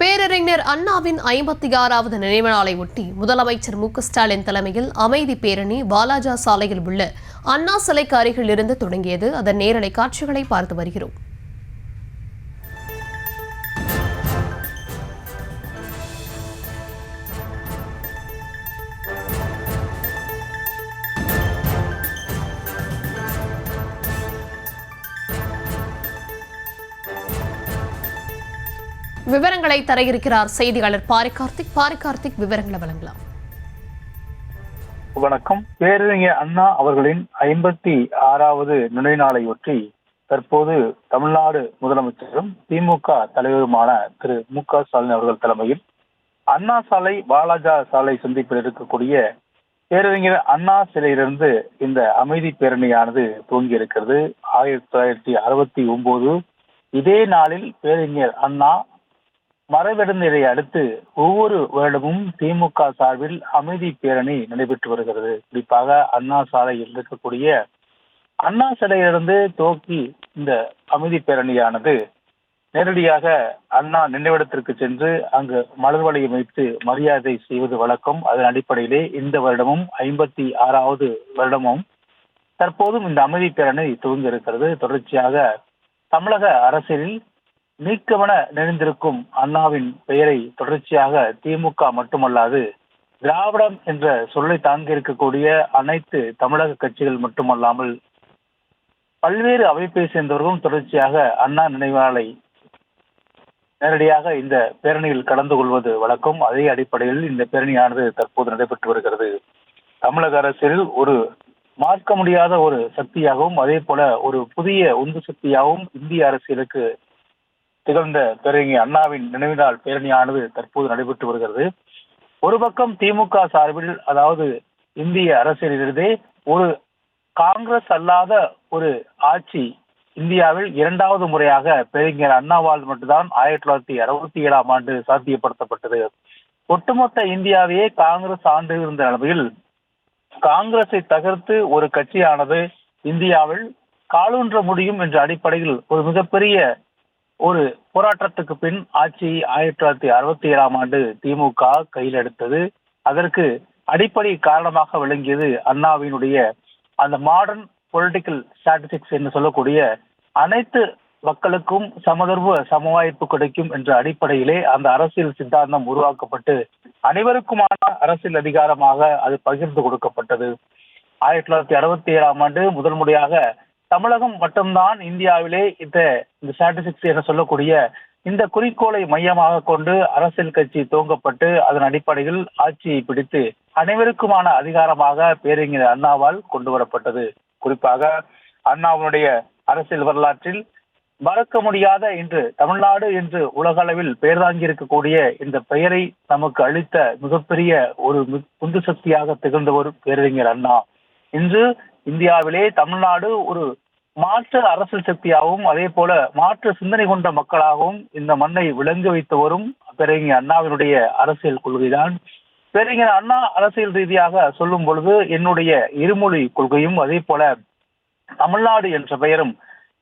பேரறிஞர் அண்ணாவின் 56வது நினைவு நாளை ஒட்டி முதலமைச்சர் மு.க.ஸ்டாலின் தலைமையில் அமைதி பேரணி வாலாஜா சாலையில் உள்ள அண்ணா சிலைக்கு அருகில் இருந்து தொடங்கியது. அதன் நேரலை காட்சிகளை பார்த்து வருகிறோம். விவரங்களை தர இருக்கிறார் செய்தியாளர் பாரிகார்த்திக். விவரங்களை வழங்கலாம். வணக்கம். பேரறிஞர் அண்ணா அவர்களின் 56வது நினைவு நாளையொட்டி தற்போது தமிழ்நாடு முதலமைச்சரும் திமுக தலைவருமான திரு மு.க.ஸ்டாலின் அவர்கள் தலைமையில் அண்ணா சாலை வாலாஜா சாலை சந்திப்பில் இருக்கக்கூடிய பேரறிஞர் அண்ணா சிலையிலிருந்து இந்த அமைதி பேரணியானது துவங்கி இருக்கிறது. 1969 இதே நாளில் பேரறிஞர் அண்ணா மறைவடைந்ததை அடுத்து ஒவ்வொரு வருடமும் திமுக சார்பில் அமைதி பேரணி நடைபெற்று வருகிறது. குறிப்பாக அண்ணா சாலையில் இருக்கக்கூடிய அண்ணா சிலையிலிருந்து துவக்கி இந்த அமைதி பேரணியானது நேரடியாக அண்ணா நினைவிடத்திற்கு சென்று அங்கு மலர் வளையம் வைத்து மரியாதை செய்வது வழக்கம். அதன் அடிப்படையிலே இந்த வருடமும் 56வது வருடமும் தற்போதும் இந்த அமைதி பேரணி துவங்கி இருக்கிறது. தொடர்ச்சியாக தமிழக அரசியலில் நீக்கமென நிறைந்திருக்கும் அண்ணாவின் பெயரை தொடர்ச்சியாக திமுக மட்டுமல்லாது திராவிடம் என்ற சொல்லை தாங்கி இருக்கக்கூடிய அனைத்து தமிழக கட்சிகள் மட்டுமல்லாமல் பல்வேறு அமைப்பை சேர்ந்தவர்களும் தொடர்ச்சியாக அண்ணா நினைவு நாளை நேரடியாக இந்த பேரணியில் கலந்து கொள்வது வழக்கம். அதே அடிப்படையில் இந்த பேரணியானது தற்போது நடைபெற்று வருகிறது. தமிழக அரசியலில் ஒரு மாற்ற முடியாத ஒரு சக்தியாகவும் அதே போல ஒரு புதிய உந்து சக்தியாகவும் இந்திய அரசியலுக்கு திகழ்ந்த பேரறிஞர் அண்ணாவின் நினைவு நாள் பேரணியானது தற்போது நடைபெற்று வருகிறது. ஒரு பக்கம் திமுக சார்பில், அதாவது இந்திய அரசியலிலிருந்தே ஒரு காங்கிரஸ் அல்லாத ஒரு ஆட்சி இந்தியாவில் 2வது முறையாக பேரறிஞர் அண்ணாவால் மட்டும்தான் 1967ஆம் ஆண்டு சாத்தியப்படுத்தப்பட்டது. ஒட்டுமொத்த இந்தியாவையே காங்கிரஸ் ஆண்டு இருந்த நிலைமையில் காங்கிரஸை தகர்த்து ஒரு கட்சியானது இந்தியாவில் காலூன்ற முடியும் என்ற அடிப்படையில் ஒரு மிகப்பெரிய ஒரு போராட்டத்துக்கு பின் ஆட்சி 1967ஆம் ஆண்டு திமுக கையில் எடுத்தது. அதற்கு அடிப்படை காரணமாக விளங்கியது அண்ணாவினுடைய அந்த மாடர்ன் பொலிட்டிக்கல் ஸ்ட்ராட்டஜிக்ஸ் என்று சொல்லக்கூடிய அனைத்து மக்களுக்கும் சமவாய்ப்பு கிடைக்கும் என்ற அடிப்படையிலே அந்த அரசியல் சித்தாந்தம் உருவாக்கப்பட்டு அனைவருக்குமான அரசியல் அதிகாரமாக அது பகிர்ந்து கொடுக்கப்பட்டது. 1967ஆம் ஆண்டு முதல் முறையாக தமிழகம் மட்டும்தான் இந்தியாவிலே இந்த ஸ்ட்ராட்டஜிக்ஸ் என சொல்லக்கூடிய இந்த குறிக்கோளை மையமாக கொண்டு அரசியல் கட்சி துவங்கப்பட்டு அதன் அடிப்படையில் ஆட்சியை பிடித்து அனைவருக்குமான அதிகாரமாக பேரறிஞர் அண்ணாவால் கொண்டு வரப்பட்டது. குறிப்பாக அண்ணாவுடைய அரசியல் வரலாற்றில் மறக்க முடியாத இன்று தமிழ்நாடு என்று உலக அளவில் பெயர் தாங்கி இருக்கக்கூடிய இந்த பெயரை நமக்கு அளித்த மிகப்பெரிய ஒரு உந்து சக்தியாக திகழ்ந்தவர் பேரறிஞர் அண்ணா. இன்று இந்தியாவிலே தமிழ்நாடு ஒரு மாற்று அரசியல் சக்தியாகவும் அதே போல மாற்று சிந்தனை கொண்ட மக்களாகவும் இந்த மண்ணை விளங்க வைத்தவரும் பேரறிஞர் அண்ணாவினுடைய அரசியல் கொள்கைதான். பேரறிஞர் அண்ணா அரசியல் ரீதியாக சொல்லும் பொழுது என்னுடைய இருமொழி கொள்கையும் அதே போல தமிழ்நாடு என்ற பெயரும்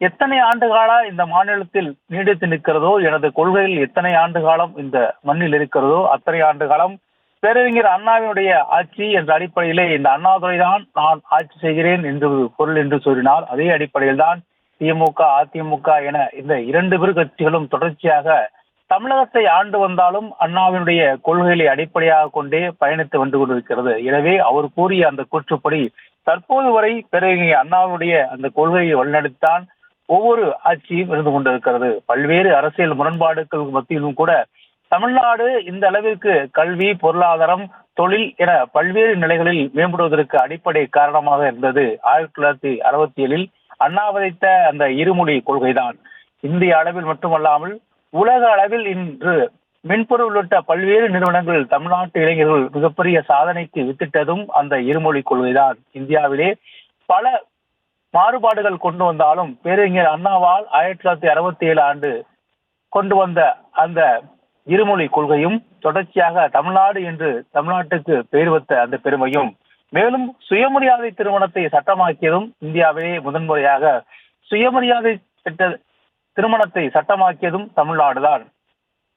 எத்தனை ஆண்டுகால இந்த மாநிலத்தில் நீடித்து நிற்கிறதோ, எனது கொள்கையில் எத்தனை ஆண்டு காலம் இந்த மண்ணில் இருக்கிறதோ அத்தனை ஆண்டு காலம் பேரறிஞர் அண்ணாவினுடைய ஆட்சி என்ற அடிப்படையிலே இந்த அண்ணாதுரைதான் நான் ஆட்சி செய்கிறேன் என்று பொருள் என்று கூறினார். அதே அடிப்படையில் தான் திமுக அதிமுக என இந்த 2 பெரு கட்சிகளும் தொடர்ச்சியாக தமிழகத்தை ஆண்டு வந்தாலும் அண்ணாவினுடைய கொள்கைகளை அடிப்படையாக கொண்டே பயணித்து வந்து கொண்டிருக்கிறது. எனவே அவர் கூறிய அந்த கூற்றுப்படி தற்போது வரை பேரறிஞர் அண்ணாவுடைய அந்த கொள்கையை வழிநடத்தான் ஒவ்வொரு ஆட்சியும் இருந்து கொண்டிருக்கிறது. பல்வேறு அரசியல் முரண்பாடுகள் மத்தியிலும் கூட தமிழ்நாடு இந்த அளவிற்கு கல்வி, பொருளாதாரம், தொழில் என பல்வேறு நிலைகளில் மேம்படுவதற்கு அடிப்படை காரணமாக இருந்தது 1967இல் அண்ணா விதைத்த அந்த இருமொழி கொள்கைதான். இந்திய அளவில் மட்டுமல்லாமல் உலக அளவில் இன்று மென்பொருள் உள்ளிட்ட பல்வேறு நிறுவனங்கள் தமிழ்நாட்டு இளைஞர்கள் மிகப்பெரிய சாதனைக்கு வித்திட்டதும் அந்த இருமொழி கொள்கைதான். இந்தியாவிலே பல மாறுபாடுகள் கொண்டு வந்தாலும் பேரறிஞர் அண்ணாவால் 1967 ஆண்டு கொண்டு வந்த அந்த இருமொழி கொள்கையும் தொடர்ச்சியாக தமிழ்நாடு என்று தமிழ்நாட்டுக்கு பெயர் வைத்த அந்த பெருமையும், மேலும் சுயமரியாதை திருமணத்தை சட்டமாக்கியதும் இந்தியாவிலே முதன்முறையாக சுயமரியாதை திருமணத்தை சட்டமாக்கியதும் தமிழ்நாடுதான்.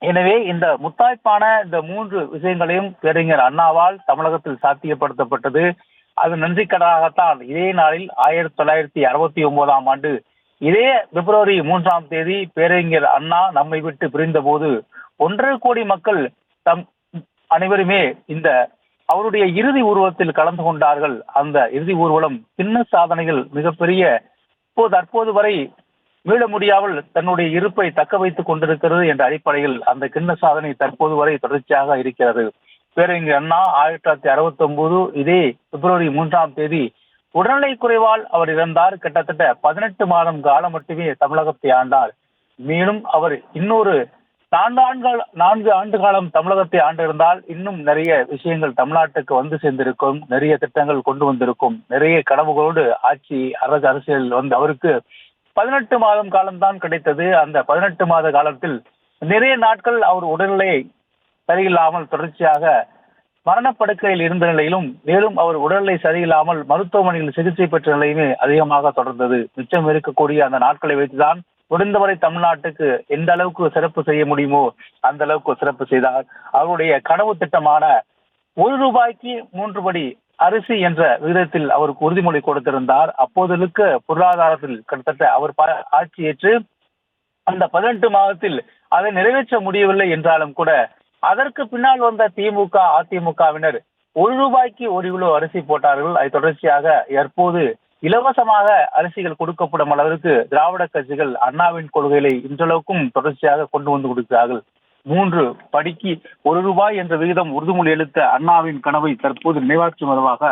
எனவே இந்த முத்தாய்ப்பான இந்த 3 விஷயங்களையும் பேரறிஞர் அண்ணாவால் தமிழகத்தில் சாத்தியப்படுத்தப்பட்டது. அது நன்றிக்கடனாகத்தான் இதே நாளில் 1969ஆம் ஆண்டு இதே பிப்ரவரி 3ஆம் தேதி பேரறிஞர் அண்ணா நம்மை விட்டு பிரிந்த போது 1.5 கோடி மக்கள் தம் அனைவருமே இந்த அவருடைய இறுதி ஊர்வலத்தில் கலந்து கொண்டார்கள். அந்த இறுதி ஊர்வலம் சின்ன சாதனைகள் மிகப்பெரிய தற்போது வரை மீள முடியாமல் தன்னுடைய இருப்பை தக்க வைத்துக் கொண்டிருக்கிறது என்ற அடிப்படையில் அந்த கிண்ண சாதனை தற்போது வரை தொடர்ச்சியாக இருக்கிறது. பேரறிஞர் அண்ணா 1969 இதே பிப்ரவரி 3ஆம் தேதி உடல்நலை குறைவால் அவர் இறந்தார். கிட்டத்தட்ட 18 மாதம் காலம் மட்டுமே தமிழகத்தை ஆண்டார். மேலும் அவர் இன்னொரு 4 ஆண்டு காலம் தமிழகத்தை ஆண்டிருந்தால் இன்னும் நிறைய விஷயங்கள் தமிழ்நாட்டுக்கு வந்து சேர்ந்திருக்கும், நிறைய திட்டங்கள் கொண்டு வந்திருக்கும், நிறைய கனவுகளோடு அரசியல் வந்து அவருக்கு 18 மாதம் காலம்தான் கிடைத்தது. அந்த 18 மாத காலத்தில் நிறைய நாட்கள் அவர் உடல்நிலை சரியில்லாமல் தொடர்ச்சியாக மரணப்படுக்கையில் இருந்த நிலையிலும், மேலும் அவர் உடல்நிலை சரியில்லாமல் மருத்துவமனையில் சிகிச்சை பெற்ற நிலையுமே அதிகமாக தொடர்ந்தது. மிச்சம் இருக்கக்கூடிய அந்த நாட்களை வைத்துதான் முடிந்தவரை தமிழ்நாட்டுக்கு எந்த அளவுக்கு சிறப்பு செய்ய முடியுமோ அந்த அளவுக்கு சிறப்பு செய்தார். அவருடைய கனவு திட்டமான ₹1 3 படி அரிசி என்ற விகிதத்தில் அவருக்கு உறுதிமொழி கொடுத்திருந்தார். அப்போதற்கு பொருளாதாரத்தில் கிட்டத்தட்ட அவர் ஆட்சி ஏற்று அந்த 18 மாதத்தில் அதை நிறைவேற்ற முடியவில்லை என்றாலும் கூட அதற்கு பின்னால் வந்த திமுக அதிமுகவினர் ₹1 1 கிலோ அரிசி போட்டார்கள். அது தொடர்ச்சியாக எப்போது இலவசமாக அரிசிகள் கொடுக்கப்படும் அளவிற்கு திராவிட கட்சிகள் அண்ணாவின் கொள்கைகளை இன்றளவுக்கும் தொடர்ச்சியாக கொண்டு வந்து கொடுக்கிறார்கள். 3 படிக்கு ₹1 என்ற விகிதம் உறுதிமொழி எடுத்த அண்ணாவின் கனவை தற்போது நினைவாற்றும் விதமாக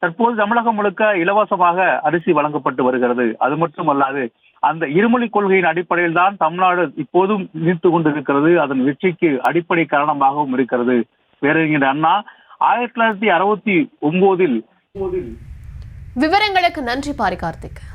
தற்போது தமிழகம் முழுக்க இலவசமாக அரிசி வழங்கப்பட்டு வருகிறது. அது மட்டுமல்லாது அந்த இருமொழி கொள்கையின் அடிப்படையில் தான் தமிழ்நாடு இப்போதும் நீடித்துக் கொண்டிருக்கிறது. அதன் வெற்றிக்கு அடிப்படை காரணமாகவும் இருக்கிறது. பேரறிஞர் அண்ணா 1969 விவரங்களுக்கு நன்றி பாரி கார்த்திக்.